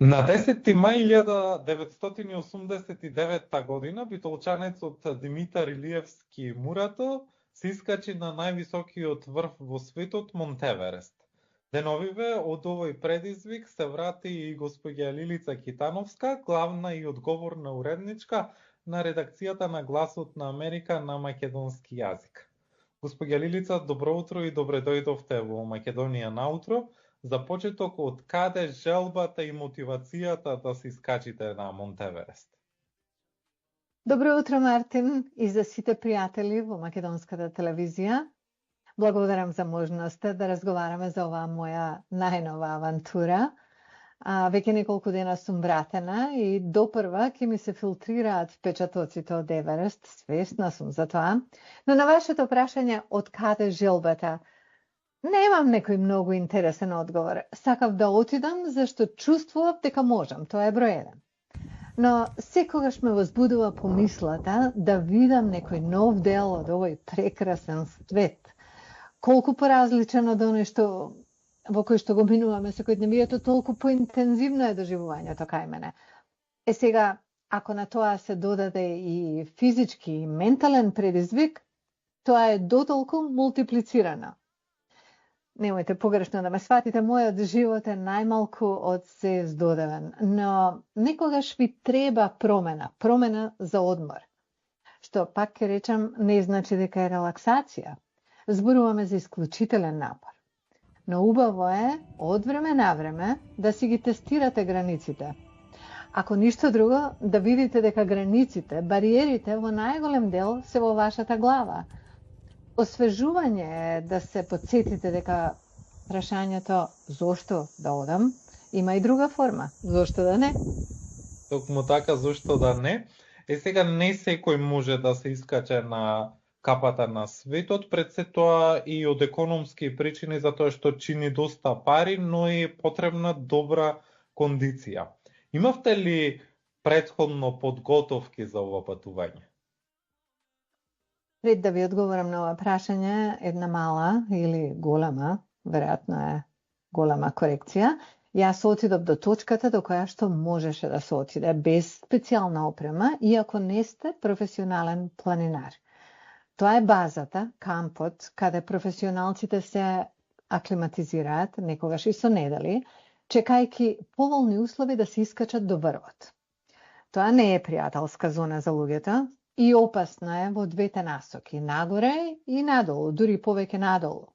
На 10. мај 1989 година битолчанецот Димитар Илиевски Мурато се искачи на највисокиот врв во светот Монтеверест. Деновиве од овој предизвик се врати и госпоѓа Лилица Китановска, главна и одговорна уредничка на редакцијата на Гласот на Америка на македонски јазик. Госпоѓа Лилица, добро утро и добре дојдовте во Македонија наутро. За почеток, од каде желбата и мотивацијата да се искачите на Монтеверест? Добро утро, Мартин, и за сите пријатели во македонската телевизија. Благодарам за можноста да разговараме за оваа моја најнова авантура. Веќе неколку дена сум вратена и допрва ќе ми се филтрираат впечатоците од Еверест, свесна сум за тоа. Но на вашето прашање од каде желбата, немам некој многу интересен одговор. Сакав да отидам зашто чувствував дека можам, тоа е број 1. Но секогаш ме возбудува помислата да видам некој нов дел од овој прекрасен свет. Колку поразличен од оној што во кој што го минуваме секојдневието, толку поинтензивно е доживувањето кај мене. Сега, ако на тоа се додаде и физички и ментален предизвик, тоа е дотолку мултиплицирано. Немојте погрешно да ме сватите, мојот живот е најмалку од се здодевен, но некогаш ви треба промена за одмор. Што пак ќе речам, не значи дека е релаксација. Зборуваме за исклучителен напор. Но убаво е, од време на време, да си ги тестирате границите. Ако ништо друго, да видите дека границите, бариерите во најголем дел се во вашата глава. Освежување е да се подсетите дека прашањето зошто да одам има и друга форма. Зошто да не? Токму така, зошто да не? Сега не секој може да се искаче на капата на светот, пред се тоа и од економски причини, затоа што чини доста пари, но и потребна добра кондиција. Имавте ли претходно подготовки за ова патување? Пред да ви одговорам на ова прашање, една мала или голема, веројатно е голема корекција, јас отидов до точката до која што можеше да се отиде, без специјална опрема, иако не сте професионален планинар. Тоа е базата, кампот, каде професионалците се аклиматизираат, некогаш и со недели, чекајќи поволни услови да се искачат до врвот. Тоа не е пријателска зона за луѓето и опасна е во двете насоки, нагоре и надолу, дури повеќе надолу.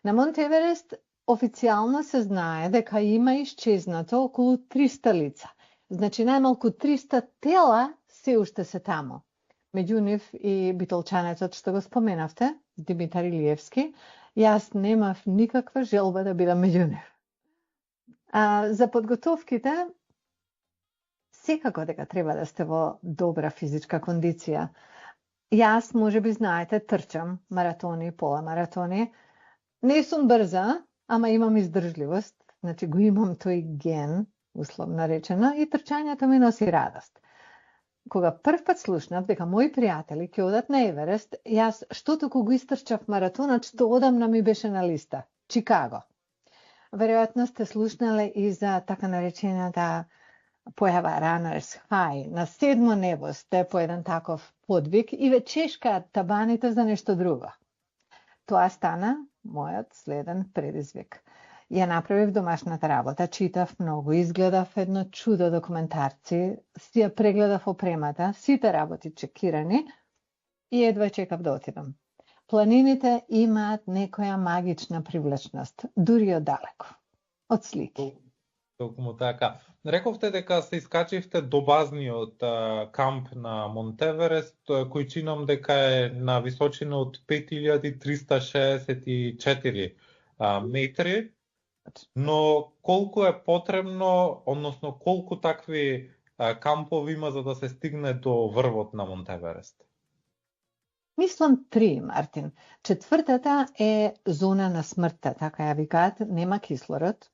На Монтеверест официјално се знае дека има исчезнато околу 300 лица. Значи најмалку 300 тела се уште се тамо. Меѓу нив и битолчанецот што го споменавте, Димитар Илиевски, јас немав никаква желба да бидам меѓу нив. За подготовките, секако дека треба да сте во добра физичка кондиција. Јас, може би знаете, трчам маратони, полумаратони. Не сум брза, ама имам издржливост, значи го имам тој ген, условно речено, и трчањето ми носи радост. Кога прв пат слушнав дека мои пријатели ќе одат на Еверест, јас што току го истрчав маратонот што одамна ми беше на листа, Чикаго. Веројатно сте слушнале и за така наречената појава Runners High. На 7 небо сте по еден таков подвиг и ве чешкаат табаните за нешто друго. Тоа стана мојот следен предизвик. Ја направив домашната работа, читав многу, изгледав едно чудо документарци, си ја прегледав опремата, сите работи чекирани и едва чекав да отидам. Планините имаат некоја магична привлечност, дури од далеко, од слики. Токму така. Рековте дека се искачивте до базниот камп на Монтеверест, кој чинам дека е на височина од 5364 метри, но колку е потребно, односно колку такви кампови има за да се стигне до врвот на Монтеверест? Мислам 3, Мартин. Четвртата е зона на смртта, така ја викаат, нема кислород.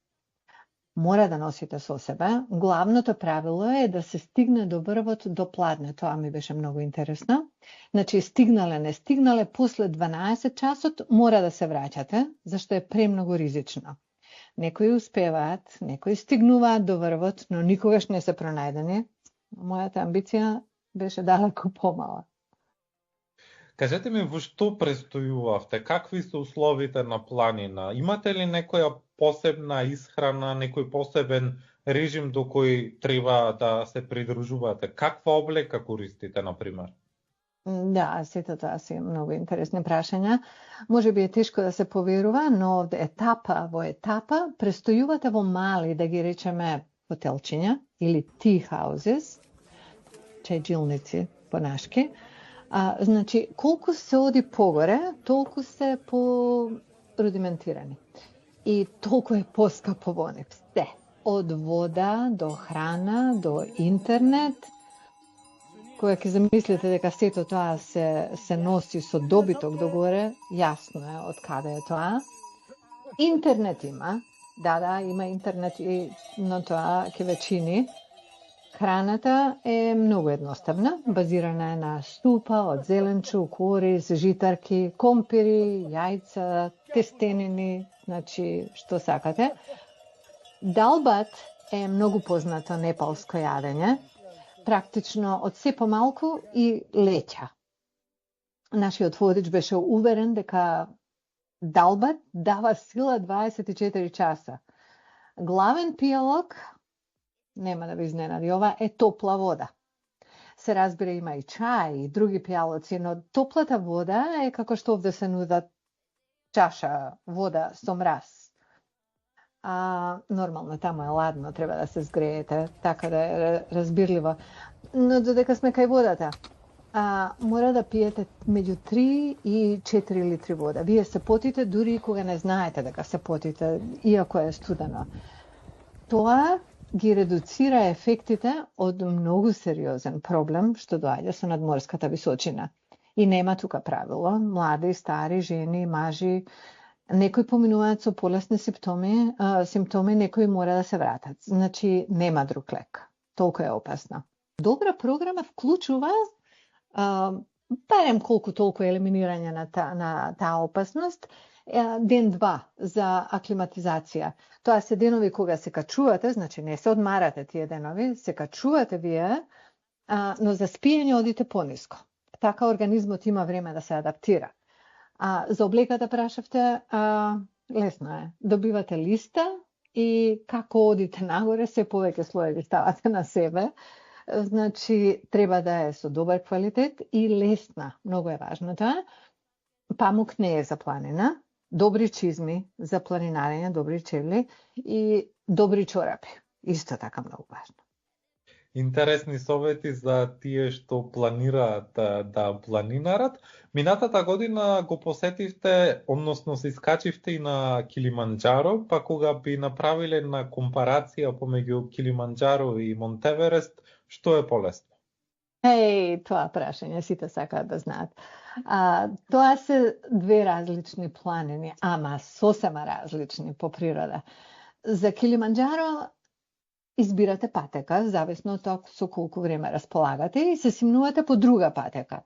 Мора да носите со себе. Главното правило е да се стигне до врвот до пладне. Тоа ми беше многу интересно. Значи, стигнале, не стигнале, после 12 часот мора да се враќате, зашто е премногу ризично. Некои успеваат, некои стигнуваат до врвот, но никогаш не се пронајдени. Мојата амбиција беше далеку помала. Кажете ми, во што престојувавте? Какви се условите на планина? Имате ли некоја посебна исхрана, некој посебен режим до кој треба да се придружувате? Каква облека користите, например? Да, сето тоа се многу интересни прашања. Може би е тешко да се поверува, но во етапа престојувате во мали, да ги речеме, хотелчиња или tea houses, чајджилници по-нашки. Значи, колку се оди погоре, толку се по-рудиментирани. И толку е поскапо во нив. Се. Од вода, до храна, до интернет. Кога ќе замислите дека сето тоа се носи со добиток догоре, јасно е од каде е тоа. Интернет има. Да, има интернет, но тоа ќе ве чини. Храната е многу едноставна, базирана е на супа од зеленчук, ориз, житарки, компири, јајца, тестенини, значи што сакате. Далбат е многу познато непалско јадење, практично од се помалку и леќа. Нашиот водич беше уверен дека далбат дава сила 24 часа. Главен пијалок, нема да ви изненади, ова е топла вода. Се разбира, има и чај и други пијалоци, но топлата вода е како што овде се нудат чаша вода со мраз. Нормално, таму е ладно, треба да се згреете, така да е разбирливо. Но додека сме кај водата, мора да пиете меѓу 3 и 4 литри вода. Вие се потите дури и кога не знаете дека се потите, иако е студено. Тоа ги редуцира ефектите од многу сериозен проблем што доаѓа со надморската височина. И нема тука правило. Млади, стари, жени, мажи, некои поминуваат со полесни симптоми, некои мора да се вратат. Значи, нема друг лек. Толку е опасно. Добра програма вклучува барем колку толку елиминирање на таа опасност, ден-два за аклиматизација. Тоа се денови кога се качувате, значи не се одмарате тие денови, се качувате вие, но за спиење одите пониско. Така организмот има време да се адаптира. За облеката прашавте, лесно е. Добивате листа и како одите нагоре, се повеќе слоеви ставате на себе. Значи, треба да е со добар квалитет и лесна. Многу е важно тоа. Памук не е за планина. Добри чизми за планинарење, добри чевли и добри чорапи. Исто така многу важно. Интересни совети за тие што планираат да планинарат. Минатата година го посетивте, односно се искачивте и на Килиманџаро, па кога би направиле на компарација помеѓу Килиманџаро и Монтеверест, што е полесно? Тоа прашање сите сакаат да знаат. Тоа се две различни планини, ама сосема различни по природа. За Килиманџаро избирате патека, зависно од тоа со колку време располагате и се симнувате по друга патека.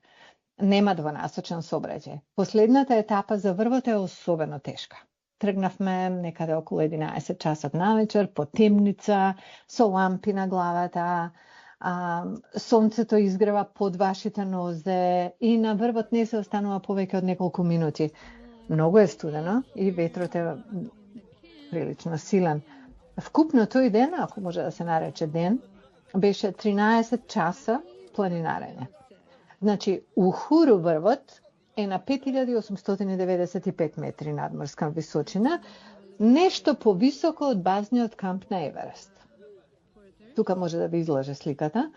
Нема двонасочен сообраќај. Последната етапа за врвот е особено тешка. Тргнавме некаде околу 11 часот навечер, по темница, со лампи на главата, сонцето изгрева под вашите нозе и на врвот не се останува повеќе од неколку минути. Многу е студено и ветрот е прилично силен. Вкупно тој ден, ако може да се нарече ден, беше 13 часа планинарење. Значи, Ухуру врвот е на 5895 метри надморска височина, нешто повисоко од базниот камп на Еверест. Тука може да ви излаже сликата.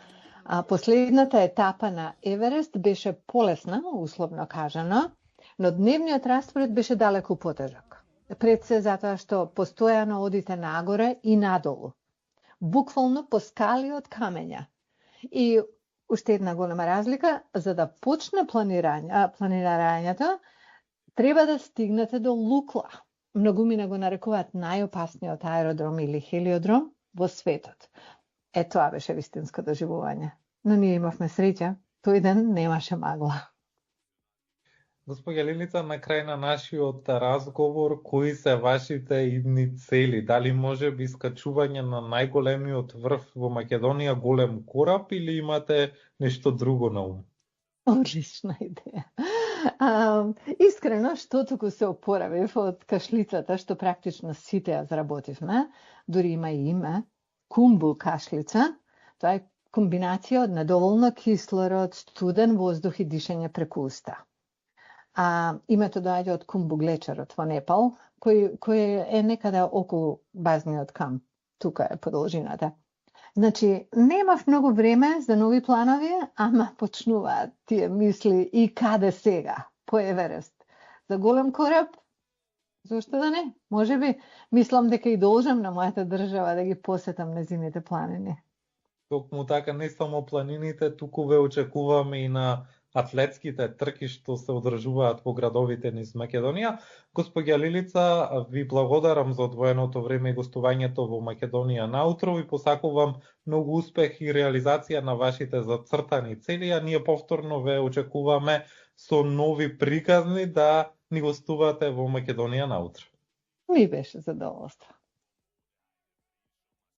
Последната етапа на Еверест беше полесна, условно кажано, но дневниот распоред беше далеку потежок. Пред се затоа што постојано одите нагоре и надолу. Буквално по скали од камења. И уште една голема разлика, за да почне планирањето, треба да стигнете до Лукла. Многумина го нарекуваат најопасниот аеродром или хелиодром во светот. Тоа беше вистинско доживување. Но ние имавме среќа, тој ден немаше магла. Госпоѓа Лилица, на крај на нашиот разговор, кои се вашите идни цели? Дали може би искачување на најголемиот врв во Македонија, голем кораб, или имате нешто друго на ум? Одлична идеја. Искрено, што туку се опоравив од кашлицата, што практично сите ја заработивме, дури има и име, кумбул кашлица. Тоа е комбинација од недоволно кислород, студен воздух и дишење преку уста. Името доаѓа од Кумбуглечарот во Непал, кој е некаде околу базниот камп. Тука е продолжината. Значи, немав многу време за нови планови, ама почнуваат тие мисли и каде сега, по Еверест. За голем кораб, зошто да не? Може би, мислам дека и должам на мојата држава да ги посетам незините планини. Токму така, не само планините, туку ве очекуваме и на атлетските трки што се одржуваат по градовите низ Македонија. Госпоѓа Лилица, ви благодарам за одвоеното време и гостувањето во Македонија наутро. Ви посакувам многу успех и реализација на вашите зацртани цели, а ние повторно ве очекуваме со нови приказни да ни гостувате во Македонија наутро. Ми беше задоволство.